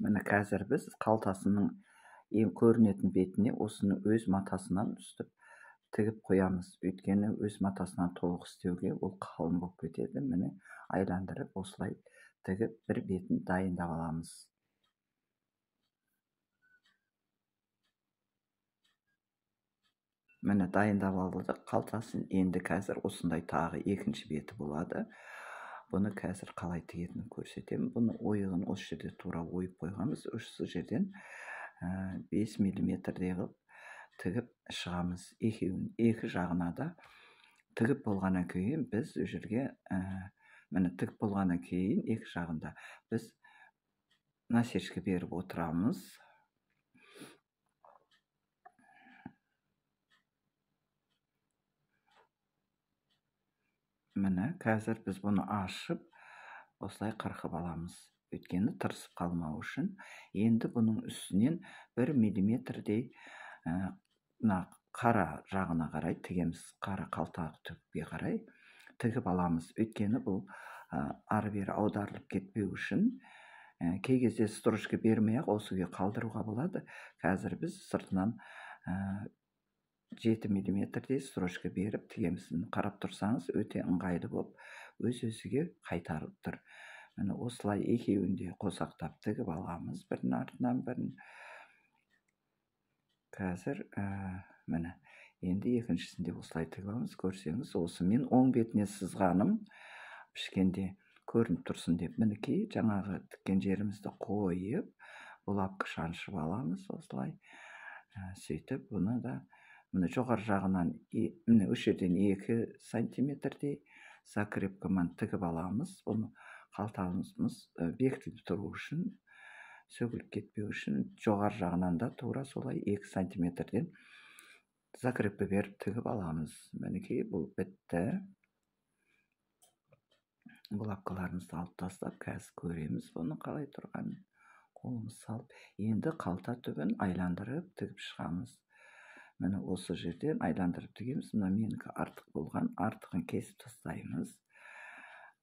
Міне қазір біз қалтасының ең көрінетін бетіне осыны өз матасынан үстіп тігіп қоямыз. Өйткені өз матасынан толық істеуге ол қалың болып кетеді. Міне айландырып осылай тігіп бір бетін дайындап аламыз. Міне дайындап алдық қалтасын. Енді қазір осындай тағы екінші беті болады. Бұны қазір қалай тігетінін көрсетемін. Бұны ойығын осы жерде тура ойып қойғанбыз. Осы жерден 5 миллиметрдей қылып тігіп шығамыз. Екі жағына да тігіп болғаннан кейін біз ол жерге міне тігіп болғаннан кейін екі жағында біз насержка беріп отырамыз. Міне қазір біз бұны ашып осылай қырқып аламыз. Өйткені тырысып қалмау үшін. Енді бұның үстінен 1 миллиметрдей қара жағына қарай тігеміз. Қара қалта түпке қарай тігіп аламыз. Өйткені бұл ары бері аударылып кетпеу үшін. Кей кезде строчка бермей ақ осы күйі қалдыруға болады. Қазір біз сыртынан 7 миллиметрдей строчка беріп тігеміз. Қарап тұрсаңыз өте ыңғайлы болып өз-өзіге қайтарып тұр. Міне осылай екеуінде қосақтап тігіп аламыз бірінің артынан бірін. Қазір міне енді екіншісінде осылай тігіп аламыз. Көрсеңіз, осы мен оң бетіне сызғаным пішкенде көрініп тұрсын деп мінекей жаңағы тіккен жерімізді қойып, бұлапқы шаншып аламыз осылай. Сөйтіп бұны да міне жоғары жағынан міне осы жерден 2 сантиметрдей закрепкамен тігіп аламыз. Бұны қалтамыз бекітіліп тұру үшін, сөгіліп кетпеу үшін жоғары жағынан да тура солай 2 сантиметрден закрепка беріп тігіп аламыз. Мінекей бұл бітті. Бұлапқаларымызды алып тастап, қазір көреміз бұны қалай тұрғанын. Қолымыз салып, енді қалта түбін айландырып тігіп шығамыз. Міне осы жерден айландырып тігеміз. Мына менікі артық болған, артығын кесіп тастаймыз.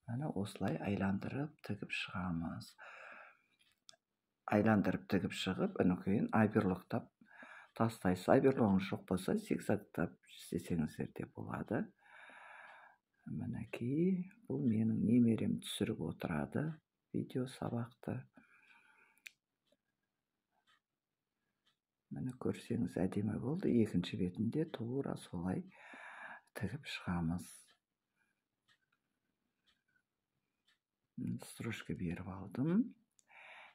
Міне осылай айландырып тігіп шығамыз. Айландырып тігіп шығып, кейін айберлоқтап тастайсыз. Айберлоғыңыз жоқ болса, зигзагтап істесеңіздер де болады. Мінекей, бұл менің немерем түсіріп отырады видео сабақты. Міне көрсеңіз әдемі болды. Екінші бетінде тура солай тігіп шығамыз. Строчка беріп алдым.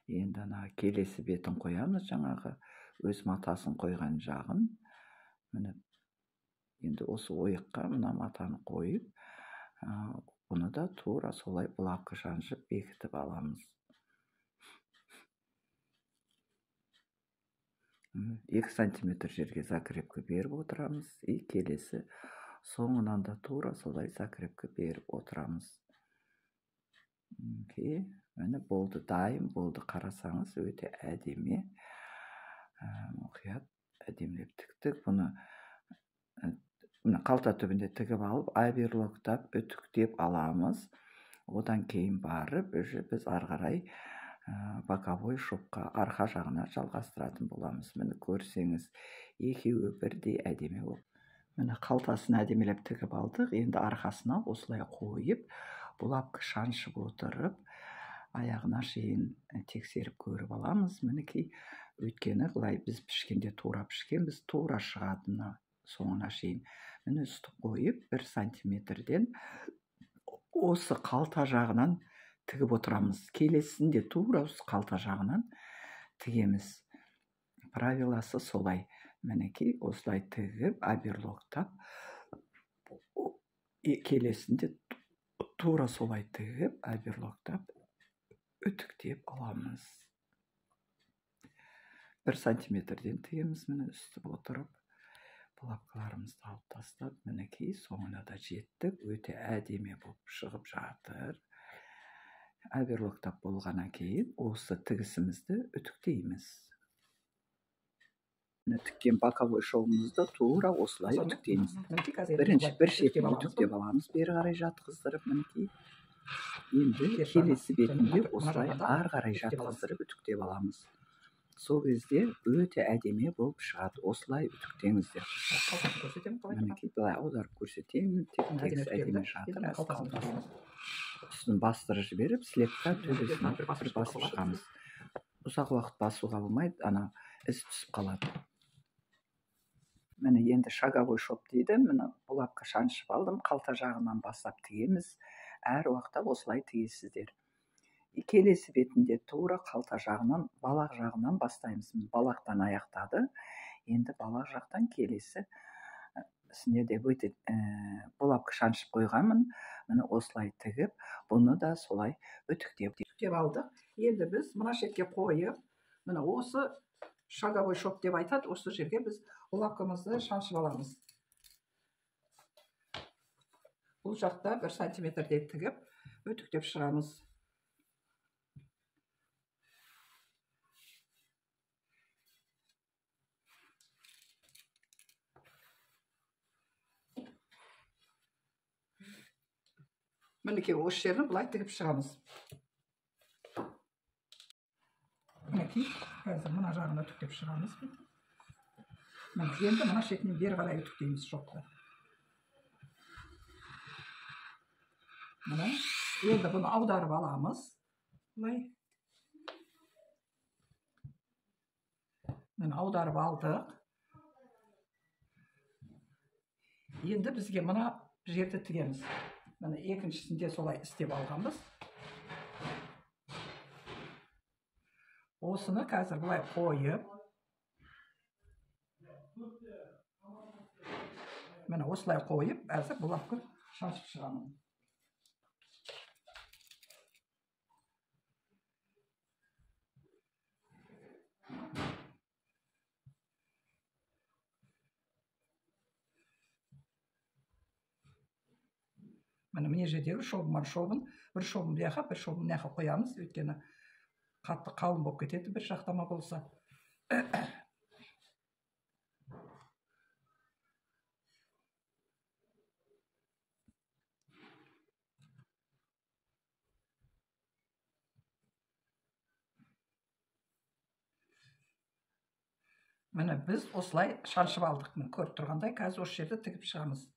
Енді келесі бетін қоямыз, жаңағы өз матасын қойған жағын. Міне енді осы ойыққа мына матаны қойып, бұны да тура солай бұлапқы шаншып бекітіп аламыз. 2 сантиметр жерге закрепка беріп отырамыз. Келесі соңынан да тура солай закрепка беріп отырамыз. Міне болды, дайын болды. Қарасаңыз өте әдемі. Мұқият әдемілеп тіктік. Бұны қалта түбінде тігіп алып, айберлоқтап, үтіктеп аламыз. Одан кейін барып, біз арғарай боковой шопқа арқа жағына жалғастыратын боламыз. Міне көрсеңіз, екеуі бірдей әдемі болып. Міне қалтасын әдемелеп тігіп алдық. Енді арқасына осылай қойып, бұлапқы шаншып отырып, аяғына шейін тексеріп көріп аламыз. Мінекей, өйткені былай біз пішкенде тура пішкен, біз тура шығатыны соңына шейін. Міне үсті қойып, 1 сантиметрден осы қалта жағынан тігіп отырамыз. Келесінде тура осы қалта жағынан тігеміз. Правиласы солай. Мінекей, осылай тігіп, айберлоқтап, келесінде тура солай тігіп, айберлоқтап, үтіктеп аламыз. 1 сантиметрден тігеміз, міне үстіп отырып. Бұлапқаларымызды алып тастап, мінекей, соңына да жеттік. Өте әдемі болып шығып жатыр. Айберлоқтап болғаннан кейін осы тігісімізді үтіктейміз. Тіккен боковой шовымызды тура осылай үтіктейміз. Бірінші бір шетін үтіктеп аламыз, бері қарай жатқыздырып, мінекей. Енді келесі бетінде осылай ары қарай жатқыздырып үтіктеп аламыз. Сол кезде өте әдемі болып шығады. Осылай үтіктеңіздер. Мінекей былай аударып көрсетемін. Тегіс әдемі жатыр. Үстін бастырып жіберіп, слегка төбесін бір басып шығамыз. Ұзақ уақыт басуға болмайды, ана із түсіп қалады. Міне енді шаговой шоп дейді. Міне булавка шаншып алдым. Қалта жағынан бастап тігеміз. Әр уақытта осылай тігесіздер. Келесі бетінде тура қалта жағынан, балақ жағынан бастаймыз. Балақтан аяқтады. Енді балақ жақтан келесі сіне де булавка шаншып қойғанмын. Міне осылай тігіп, бұны да солай үтіктеп алдық. Енді біз мына шетке қойып, міне осы шаговой шоп деп айтады. Осы жерге біз булавкамызды шаншып аламыз. Бұл жақта 1 сантиметрдей тігіп, үтіктеп шығамыз. Мінекей осы жерін бұлай тігіп шығамыз. Мінекей, қазір мына жағын үтіктеп шығамыз. Енді мына шетінен бері қарай үтіктейміз шопты. Міне, енді бұны аударып аламыз. Бұлай. Міне аударып алдық. Енді бізге мына жерді тігеміз. Міне екіншісінде солай істеп алғанбыз. Осыны қазір бұлай қойып, міне осылай қойып, әзір булавка шаншып шығамын. Міне жердегі шобын, бір шобын бұяқа, бір шобын мынақа қоямыз, өйткені қатты қалың болып кетеді бір жақтама болса. Міне біз осылай шаншып алдық. Көріп тұрғандай, қазір осы жерді тігіп шығамыз.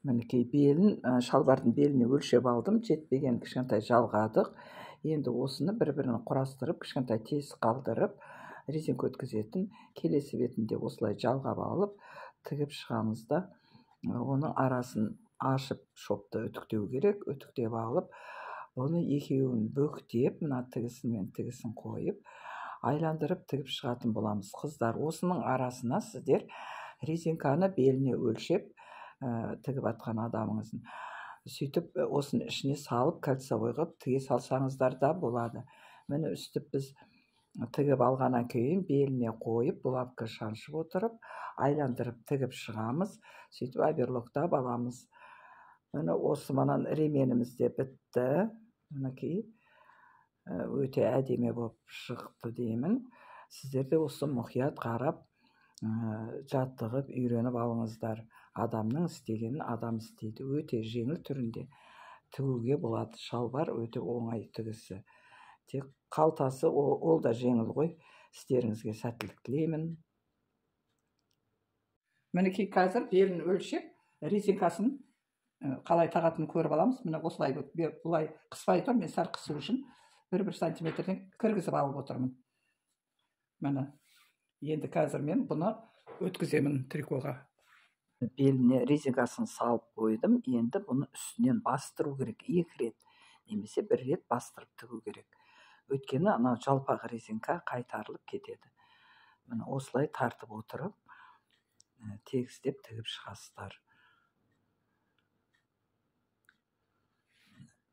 Мінекей белін, шалбардың беліне өлшеп алдым, жетпеген кішкентай жалғадық. Енді осыны бір-бірін құрастырып, кішкентай тесік қалдырып, резинка өткізетін келесі бетінде осылай жалғап алып, тігіп шығамыз да, оның арасын ашып шопты үтіктеу керек, үтіктеп алып, оны екеуін бөктеп, мына тігісін мен тігісін қойып, айландырып тігіп шығатын боламыз. Қыздар, осының арасына сіздер резинканы беліне өлшеп, тігіп атқан адамыңыздың. Сөйтіп, осының ішіне салып, кольцевой қылып тіге салсаңыздар да болады. Міне үстіп біз тігіп алғаннан кейін беліне қойып, булавка шаншып отырып, айландырып тігіп шығамыз. Сөйтіп оверлоктап аламыз. Міне осы манан ременіміз де бітті. Мінекей өте әдемі болып шықты деймін. Сіздер де осы мұқият қарап жаттығып үйреніп алыңыздар. Адамның істегенін адам істейді. Өте жеңіл түрінде тігуге болады. Шалбар өте оңай тігісі. Тек қалтасы ол да жеңіл ғой. Істеріңізге сәттілік тілеймін. Мінекей қазір белін өлшеп, резинкасын қалай тағатынын көріп аламыз. Міне осылай бұлай қыспай тұр. Мен сәл қысу үшін 1 сантиметрден кіргізіп алып отырмын. Міне енді қазір мен бұны өткіземін трикоға. Беліне резинкасын салып қойдым. Енді бұны үстінен бастыру керек. 2 рет немесе 1 рет бастырып тігу керек. Өйткені анау жалпақ резинка қайтарылып кетеді. Міне осылай тартып отырып, тегістеп тігіп шығасыздар.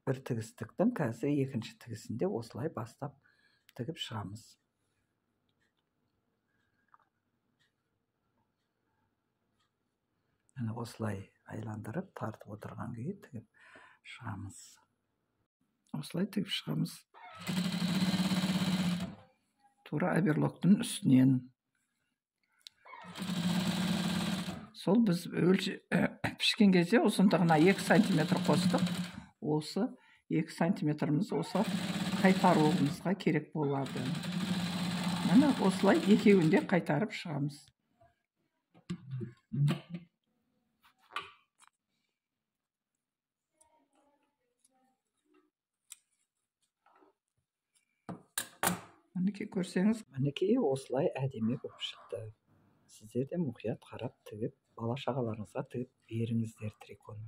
Бір тігіс тіктім, қазір екінші тігісінде осылай бастап тігіп шығамыз. Міне осылай айландырып, тартып отырған күйі тігіп шығамыз. Осылай тігіп шығамыз. Тура оверлоктың үстінен. Сол біз пішкен кезде ұзындығына 2 сантиметр қостық. Осы 2 сантиметріміз осы қайтаруымызға керек болады. Міне осылай екеуінде қайтарып шығамыз. Мінекей көрсеңіз, мінекей осылай әдемі болып шықты. Сіздер де мұқият қарап тігіп, бала шағаларыңызға тігіп беріңіздер триконы.